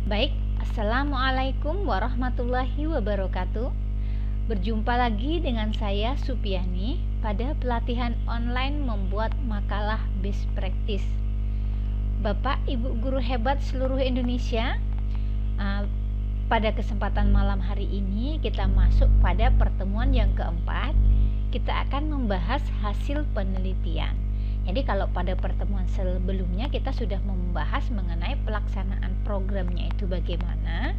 Baik, Assalamualaikum warahmatullahi wabarakatuh. Berjumpa lagi dengan saya Supiani pada pelatihan online membuat makalah best practice. Bapak, Ibu guru hebat seluruh Indonesia, pada kesempatan malam hari ini kita masuk pada pertemuan yang keempat. Kita akan membahas hasil penelitian. Jadi kalau pada pertemuan sebelumnya kita sudah membahas mengenai pelaksanaan programnya itu bagaimana,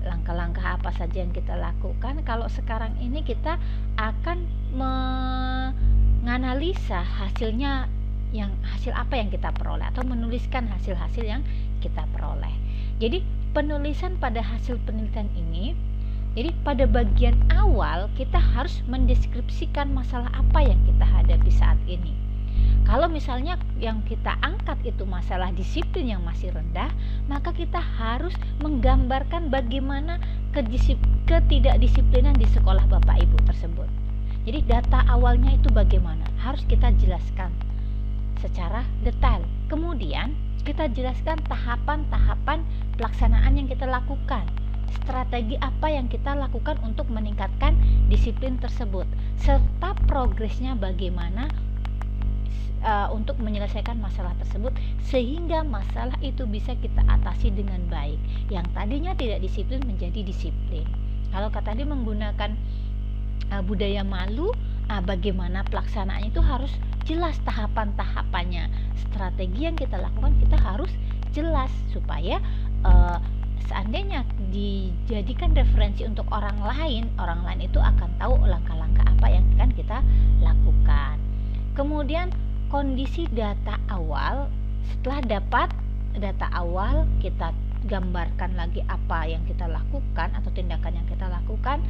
langkah-langkah apa saja yang kita lakukan. Kalau sekarang ini kita akan menganalisa hasilnya, hasil apa yang kita peroleh, atau menuliskan hasil-hasil yang kita peroleh. Jadi penulisan pada hasil penelitian ini, jadi pada bagian awal kita harus mendeskripsikan masalah apa yang kita hadapi saat ini. Kalau misalnya yang kita angkat itu masalah disiplin yang masih rendah, maka kita harus menggambarkan bagaimana ketidakdisiplinan di sekolah Bapak Ibu tersebut. Jadi data awalnya itu bagaimana, harus kita jelaskan secara detail. Kemudian kita jelaskan tahapan-tahapan pelaksanaan yang kita lakukan, strategi apa yang kita lakukan untuk meningkatkan disiplin tersebut, serta progresnya bagaimana untuk menyelesaikan masalah tersebut sehingga masalah itu bisa kita atasi dengan baik. Yang tadinya tidak disiplin menjadi disiplin. Kalau tadi menggunakan budaya malu, bagaimana pelaksanaannya itu harus jelas tahapan-tahapannya. Strategi yang kita lakukan kita harus jelas supaya seandainya dijadikan referensi untuk orang lain itu akan tahu langkah-langkah apa yang akan kita lakukan. Kemudian kondisi data awal. Setelah dapat data awal, kita gambarkan lagi apa yang kita lakukan atau tindakan yang kita lakukan,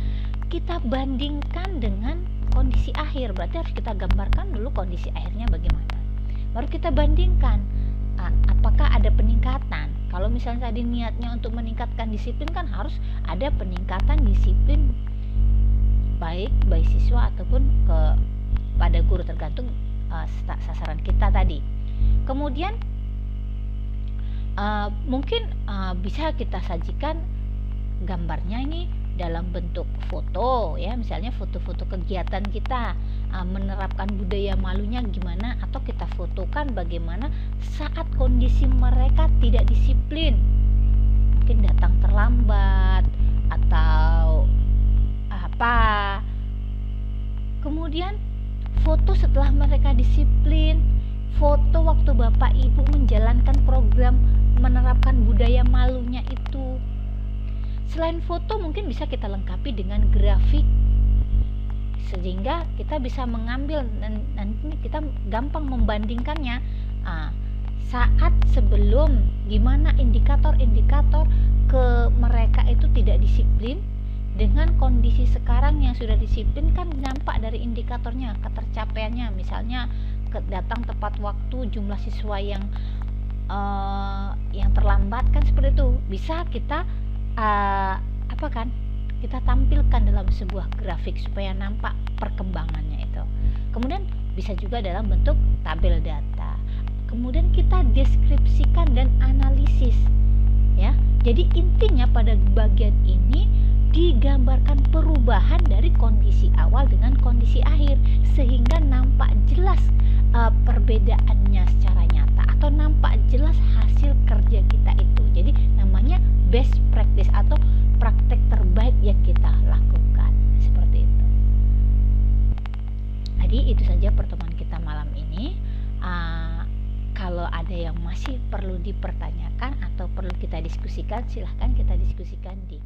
kita bandingkan dengan kondisi akhir. Berarti harus kita gambarkan dulu kondisi akhirnya bagaimana, baru kita bandingkan apakah ada peningkatan. Kalau misalnya tadi niatnya untuk meningkatkan disiplin, kan harus ada peningkatan disiplin baik siswa ataupun pada guru, tergantung sasaran kita tadi. Kemudian mungkin bisa kita sajikan gambarnya ini dalam bentuk foto, ya, misalnya foto-foto kegiatan kita, menerapkan budaya malunya gimana, atau kita fotokan bagaimana saat kondisi mereka tidak disiplin, mungkin datang terlambat atau apa. Kemudian foto setelah mereka disiplin, foto waktu Bapak Ibu menjalankan program menerapkan budaya malunya itu. Selain foto, mungkin bisa kita lengkapi dengan grafik sehingga kita bisa mengambil, nanti kita gampang membandingkannya. Saat sebelum, gimana indikator-indikator ke mereka itu tidak disiplin, dengan kondisi sekarang yang sudah disiplin, kan nampak dari indikatornya, ketercapaiannya. Misalnya datang tepat waktu, jumlah siswa yang terlambat, kan seperti itu. Bisa kita kita tampilkan dalam sebuah grafik supaya nampak perkembangannya itu. Kemudian bisa juga dalam bentuk tabel data. Kemudian kita deskripsikan dan analisis, ya. Jadi intinya pada bagian ini digambarkan perubahan dari kondisi awal dengan kondisi akhir sehingga nampak jelas perbedaannya secara nyata, atau nampak jelas hasil kerja kita itu. Jadi namanya best practice atau praktek terbaik yang kita lakukan, seperti itu. Jadi itu saja pertemuan kita malam ini. Kalau ada yang masih perlu dipertanyakan atau perlu kita diskusikan, silahkan kita diskusikan di